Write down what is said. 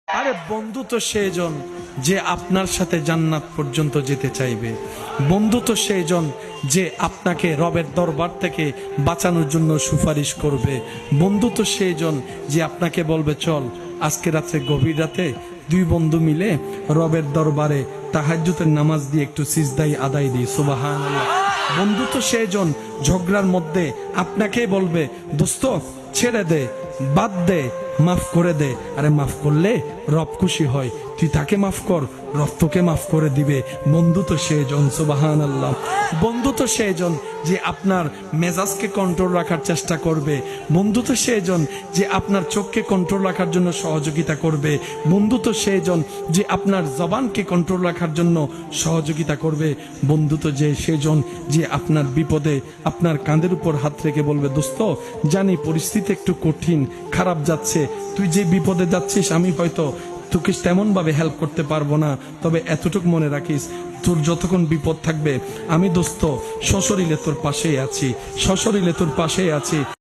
আরে বন্ধু তো সেইজন যে আপনার সাথে জান্নাত পর্যন্ত যেতে চাইবে। বন্ধু তো সেইজন যে আপনাকে রবের দরবার থেকে বাঁচানোর জন্য সুপারিশ করবে। বন্ধু তো সেইজন যে আপনাকে বলবে চল আজকে রাত্রে গভীর রাতে দুই বন্ধু মিলে রবের দরবারে তাহাজ্জুদের নামাজ দিয়ে একটু সিজদাই আদায় দিই সুবহানাল্লাহ। বন্ধু তো সেইজন ঝগড়ার মধ্যে আপনাকে বলবে দোস্ত ছেড়ে দে, বাদ দে, মাফ করে দে। আরে মাফ করলে রব খুশি হয়, তুই তাকে মাফ কর, রব তোকে মাফ করে দিবে। বন্ধু তো সেইজন সুবহানাল্লাহ। বন্ধু তো সেইজন যে আপনার মেজাজকে কন্ট্রোল রাখার চেষ্টা করবে। বন্ধু তো সেইজন যে আপনার চোখকে কন্ট্রোল রাখার জন্য সহযোগিতা করবে। বন্ধু তো সেইজন যে আপনার জবানকে কন্ট্রোল রাখার জন্য সহযোগিতা করবে। বন্ধু তো সেইজন যে আপনার বিপদে আপনার কাঁধের উপর হাত রেখে বলবে দোস্ত জানি পরিস্থিতি একটু কঠিন, খারাপ যাচ্ছে, তুই যে বিপদে যাচ্ছিস আমি হয়তো তোকে তেমন ভাবে হেল্প করতে পারবো না, তবে এতটুকু মনে রাখিস তোর যতক্ষণ বিপদ থাকবে আমি দোস্ত সশরীরে তোর পাশেই আছি, সশরীরে তোর পাশেই আছি।